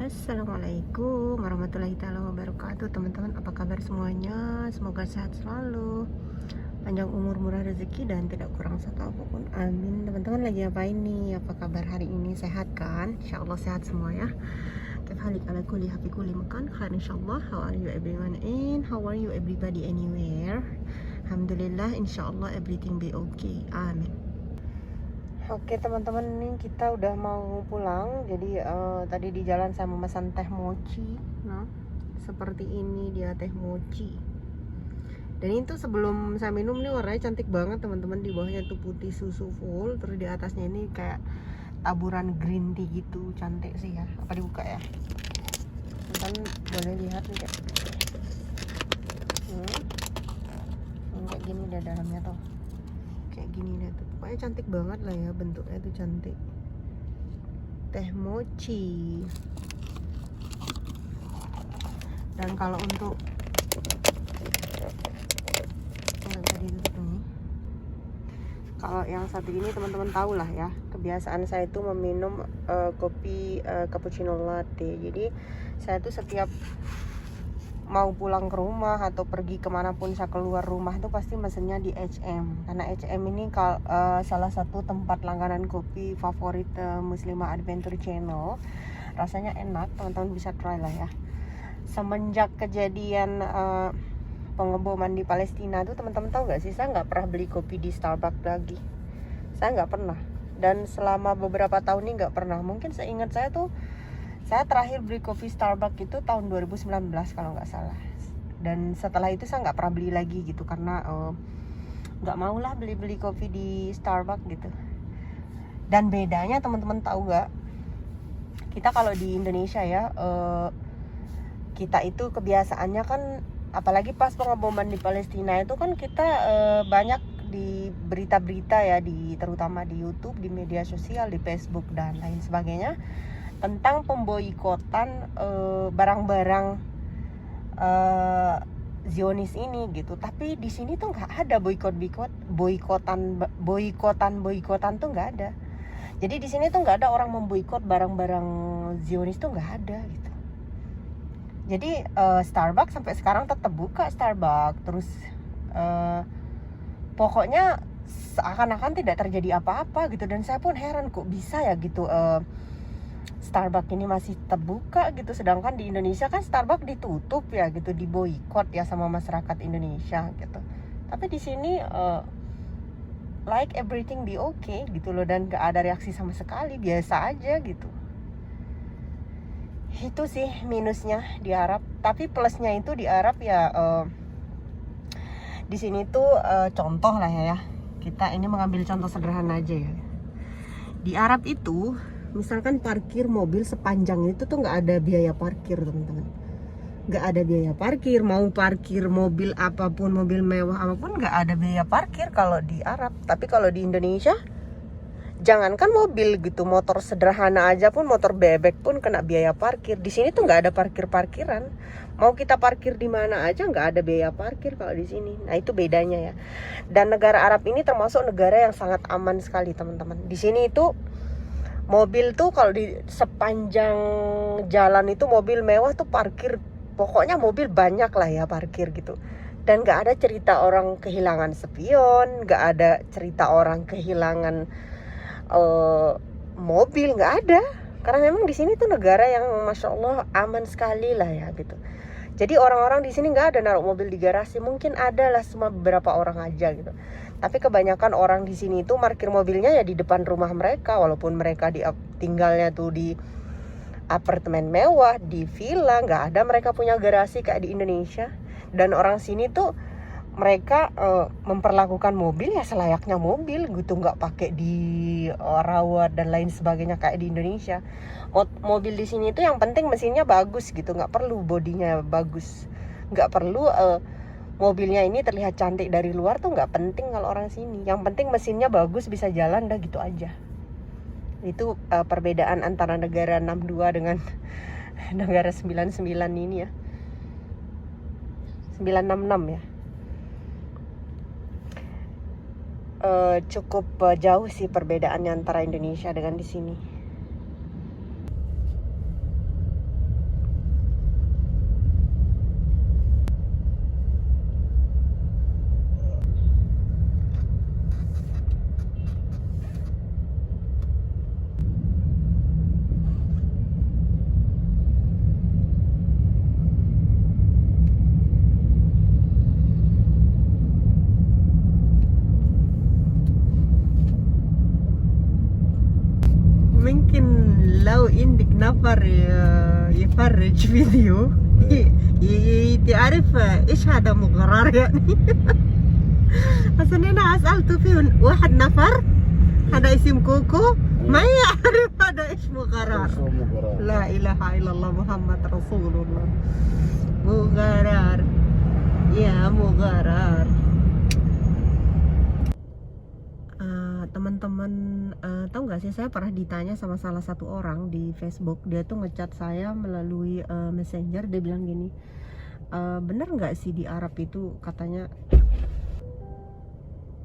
Assalamualaikum warahmatullahi taala wabarakatuh. Teman-teman, apa kabar semuanya? Semoga sehat selalu, panjang umur, murah rezeki, dan tidak kurang satu apapun, amin. Teman-teman lagi ngapain nih? Apa kabar hari ini? Sehat kan? Insyaallah sehat semua ya. Kif halik ala kulli hafi kulli makan khair insyaallah. How are you everyone in? How are you everybody anywhere? Alhamdulillah, insyaallah everything be okay, amin. Oke teman-teman, ini kita udah mau pulang. Jadi tadi di jalan saya memesan teh mochi. Nah, seperti ini dia teh mochi. Dan itu sebelum saya minum nih warnanya cantik banget teman-teman. Di bawahnya tuh putih susu full, terus di atasnya ini kayak taburan green tea gitu. Cantik sih ya. Apa dibuka ya? Teman-teman boleh lihat nih kayak. Kayak gini dia dalamnya tuh. Kayak gini deh tuh, pokoknya cantik banget lah ya, bentuknya tuh cantik. Teh mochi. Dan kalau untuk kalau yang satu ini teman-teman tahu lah ya, kebiasaan saya itu meminum kopi cappuccino latte. Jadi saya tuh setiap mau pulang ke rumah atau pergi kemanapun saya keluar rumah itu pasti mesennya di HM, karena HM ini salah satu tempat langganan kopi favorit Muslimah Adventure Channel. Rasanya enak, teman-teman bisa try lah ya. Semenjak kejadian pengeboman di Palestina tuh, teman-teman tahu nggak sih, saya nggak pernah beli kopi di Starbucks lagi. Saya nggak pernah, dan selama beberapa tahun ini nggak pernah. Mungkin seingat saya tuh, saya terakhir beli kopi Starbucks itu tahun 2019 kalau nggak salah. Dan setelah itu saya nggak pernah beli lagi gitu, karena nggak mau lah beli kopi di Starbucks gitu. Dan bedanya teman-teman tahu nggak? Kita kalau di Indonesia ya, kita itu kebiasaannya kan, apalagi pas pengeboman di Palestina itu kan kita banyak di berita-berita ya, terutama di YouTube, di media sosial, di Facebook dan lain sebagainya, tentang pemboikotan barang-barang Zionis ini gitu. Tapi di sini tuh nggak ada boikotan tuh nggak ada. Jadi di sini tuh nggak ada orang memboikot barang-barang Zionis tuh nggak ada gitu. Jadi Starbucks sampai sekarang tetap buka Starbucks terus. Pokoknya seakan-akan tidak terjadi apa-apa gitu. Dan saya pun heran kok bisa ya gitu, Starbucks ini masih terbuka gitu, sedangkan di Indonesia kan Starbucks ditutup ya gitu, diboikot ya sama masyarakat Indonesia gitu. Tapi di sini like everything be okay gitu loh, dan gak ada reaksi sama sekali, biasa aja gitu. Itu sih minusnya di Arab. Tapi plusnya itu di Arab ya, di sini tuh contoh lah ya. Kita ini mengambil contoh sederhana aja ya. Di Arab itu misalkan parkir mobil sepanjang itu tuh nggak ada biaya parkir teman-teman, nggak ada biaya parkir. Mau parkir mobil apapun, mobil mewah apapun, nggak ada biaya parkir kalau di Arab. Tapi kalau di Indonesia, jangankan mobil gitu, motor sederhana aja pun, motor bebek pun kena biaya parkir. Di sini tuh nggak ada parkiran. Mau kita parkir di mana aja nggak ada biaya parkir kalau di sini. Nah itu bedanya ya. Dan negara Arab ini termasuk negara yang sangat aman sekali teman-teman. Di sini itu mobil tuh kalau di sepanjang jalan itu mobil mewah tuh parkir, pokoknya mobil banyak lah ya parkir gitu. Dan gak ada cerita orang kehilangan spion, gak ada cerita orang kehilangan mobil, gak ada. Karena memang di sini tuh negara yang masya Allah aman sekali lah ya gitu. Jadi orang-orang di sini nggak ada naruh mobil di garasi, mungkin ada lah cuma beberapa orang aja gitu. Tapi kebanyakan orang di sini itu parkir mobilnya ya di depan rumah mereka, walaupun mereka tinggalnya tuh di apartemen mewah, di villa, nggak ada mereka punya garasi kayak di Indonesia. Dan orang sini tuh mereka memperlakukan mobil ya selayaknya mobil gitu, nggak pakai dirawat dan lain sebagainya kayak di Indonesia. Mobil di sini tuh yang penting mesinnya bagus gitu, nggak perlu bodinya bagus, nggak perlu mobilnya ini terlihat cantik dari luar tuh nggak penting kalau orang sini. Yang penting mesinnya bagus, bisa jalan, dah gitu aja. Itu perbedaan antara negara 62 dengan negara 99 ini ya, 966 ya. Cukup jauh sih perbedaannya antara Indonesia dengan di sini. نفر يفرج فيديو تعرف ايش هذا مغرر يعني. أصلا أنا سألت فيه واحد نفر هذا اسم كوكو ما يعرف هذا ايش مغرر. لا إله إلا الله محمد رسول الله. مغرر ya mugharar. Teman-teman tahu nggak sih, saya pernah ditanya sama salah satu orang di Facebook. Dia tuh ngechat saya melalui Messenger. Dia bilang gini, bener nggak sih di Arab itu katanya,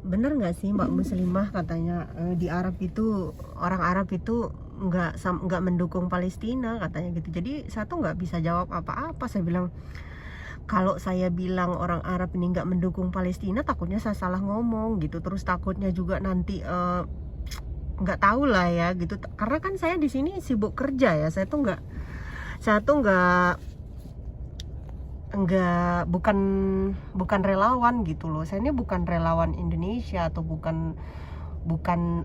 bener nggak sih Mbak Muslimah katanya di Arab itu orang Arab itu nggak mendukung Palestina katanya gitu. Jadi saya tuh nggak bisa jawab apa-apa. Saya bilang, kalau saya bilang orang Arab ini nggak mendukung Palestina, takutnya saya salah ngomong gitu. Terus takutnya juga nanti nggak tahu lah ya gitu. Karena kan saya di sini sibuk kerja ya. Saya tuh bukan relawan gitu loh. Saya ini bukan relawan Indonesia atau bukan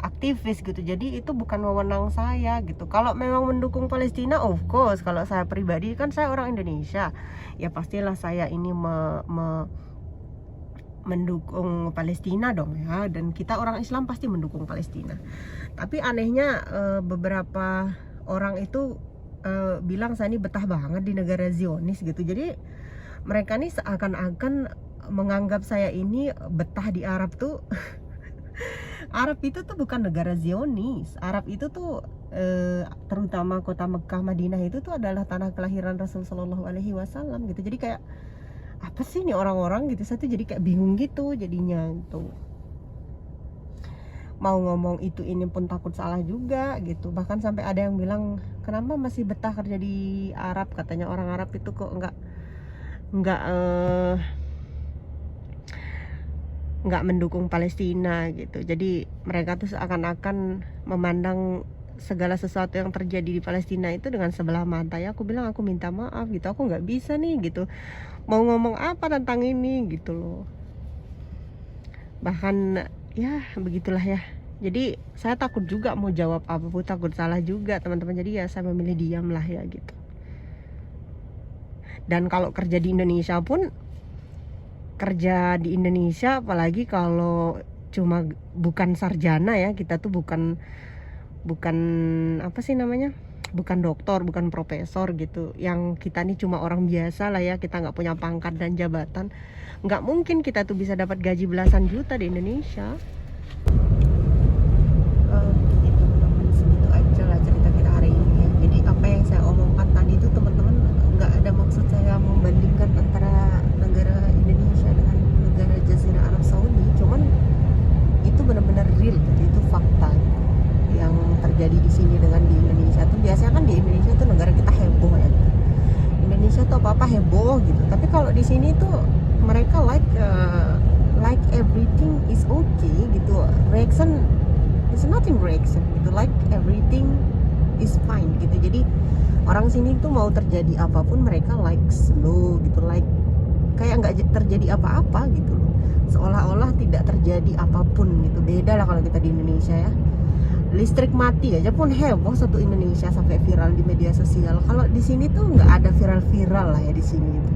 aktivis gitu. Jadi itu bukan wewenang saya gitu. Kalau memang mendukung Palestina, of course, kalau saya pribadi kan saya orang Indonesia, ya pastilah saya ini mendukung Palestina dong ya. Dan kita orang Islam pasti mendukung Palestina. Tapi anehnya beberapa orang itu bilang saya ini betah banget di negara Zionis gitu. Jadi mereka nih seakan-akan menganggap saya ini betah di Arab tuh. Arab itu tuh bukan negara Zionis. Arab itu tuh terutama kota Mekah, Madinah itu tuh adalah tanah kelahiran Rasul Shallallahu Alaihi Wasallam gitu. Jadi kayak apa sih nih orang-orang gitu. Saya tuh jadi kayak bingung gitu jadinya tuh. Mau ngomong itu ini pun takut salah juga gitu. Bahkan sampai ada yang bilang, kenapa masih betah kerja di Arab, katanya orang Arab itu kok nggak mendukung Palestina gitu. Jadi mereka tuh seakan-akan memandang segala sesuatu yang terjadi di Palestina itu dengan sebelah mata ya. Aku bilang aku minta maaf gitu, aku nggak bisa nih gitu mau ngomong apa tentang ini gitu loh. Bahkan ya begitulah ya. Jadi saya takut juga mau jawab apapun, takut salah juga teman-teman. Jadi ya saya memilih diam lah ya gitu. Dan kalau kerja di Indonesia pun, kerja di Indonesia apalagi kalau cuma bukan sarjana ya, kita tuh bukan apa sih namanya, bukan doktor, bukan profesor gitu, yang kita nih cuma orang biasa lah ya, kita nggak punya pangkat dan jabatan, nggak mungkin kita tuh bisa dapat gaji belasan juta di Indonesia. Gitu teman-teman, segitu aja lah cerita kita hari ini ya. Jadi apa yang saya omongkan tadi itu teman-teman, nggak ada maksud saya membandingkan antara negara Indonesia dengan negara Jazirah Arab Saudi, cuman itu benar-benar real gitu, itu fakta yang terjadi di sini dengan di Indonesia. Tuh biasanya kan di Indonesia tuh negara kita heboh ya gitu. Indonesia tuh apa-apa heboh gitu. Tapi kalau di sini tuh mereka like everything is okay gitu. Reaction is nothing reaction gitu. Like everything is fine gitu. Jadi orang sini tuh mau terjadi apapun mereka like slow gitu, like kayak nggak terjadi apa-apa gitu loh, seolah-olah tidak terjadi apapun gitu. Beda lah kalau kita di Indonesia ya, listrik mati aja pun heboh satu Indonesia sampai viral di media sosial. Kalau di sini tuh nggak ada viral-viral lah ya di sini gitu.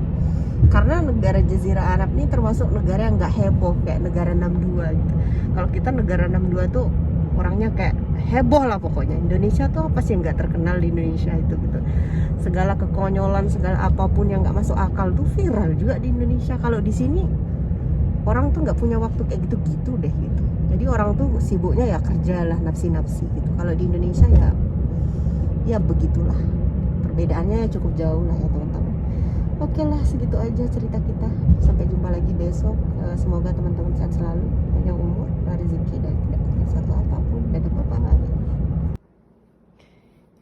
Karena negara Jazirah Arab ini termasuk negara yang nggak heboh kayak negara 62 gitu. Kalau kita negara 62 tuh orangnya kayak heboh lah pokoknya. Indonesia tuh apa sih yang nggak terkenal di Indonesia itu gitu. Segala kekonyolan, segala apapun yang nggak masuk akal tuh viral juga di Indonesia. Kalau di sini orang tuh nggak punya waktu kayak gitu-gitu deh gitu. Jadi orang tuh sibuknya ya kerja lah, nafsi-nafsi gitu. Kalau di Indonesia ya begitulah. Perbedaannya cukup jauh lah ya teman-teman. Oke lah, segitu aja cerita kita. Sampai jumpa lagi besok. Semoga teman-teman sehat selalu, panjang umur, rezeki, dan tidak punya satu apapun. Dadah, bye-bye.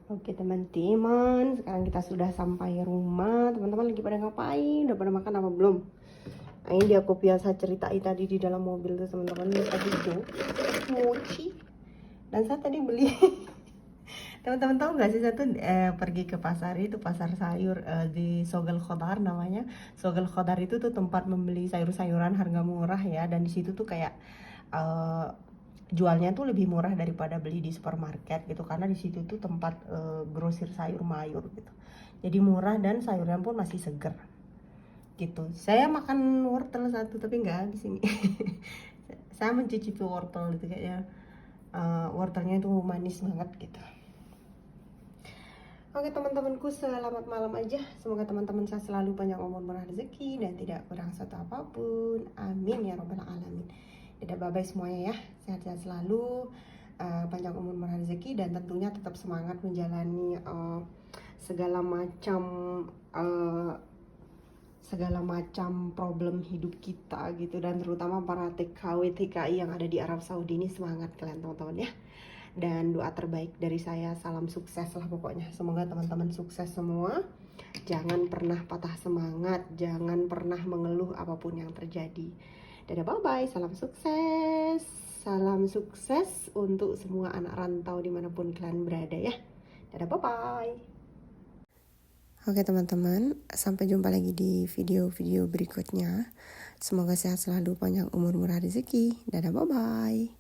Oke teman-teman, sekarang kita sudah sampai rumah. Teman-teman lagi pada ngapain? Udah pada makan apa belum? Nah, ini dia kopi yang saya ceritain tadi di dalam mobil tuh teman-teman. Tadi itu mochi. Dan saya tadi beli teman-teman tahu nggak sih, saya tuh pergi ke pasar, itu pasar sayur di Sogel Khodar namanya. Sogel Khodar itu tuh tempat membeli sayur-sayuran harga murah ya. Dan di situ tuh kayak jualnya tuh lebih murah daripada beli di supermarket gitu, karena di situ tuh tempat grosir sayur mayur gitu. Jadi murah dan sayurnya pun masih seger gitu. Saya makan wortel satu tapi nggak habis ini. Saya mencicipi wortel gitu kayaknya, wortelnya itu manis banget gitu. Oke teman-temanku, selamat malam aja. Semoga teman-teman saya selalu panjang umur, murah rezeki, dan tidak kurang satu apapun. Amin ya robbal alamin. Dadah bye-bye semuanya ya. Sehat-sehat selalu, panjang umur, murah rezeki, dan tentunya tetap semangat menjalani segala macam problem hidup kita gitu, dan terutama para TKW TKI yang ada di Arab Saudi ini, semangat kalian teman-teman ya. Dan doa terbaik dari saya, salam sukses lah pokoknya. Semoga teman-teman sukses semua. Jangan pernah patah semangat, jangan pernah mengeluh apapun yang terjadi. Dadah bye-bye, salam sukses. Salam sukses untuk semua anak rantau dimanapun kalian berada ya. Dadah bye-bye. Oke teman-teman, sampai jumpa lagi di video-video berikutnya. Semoga sehat selalu, panjang umur, murah rezeki. Dadah bye-bye.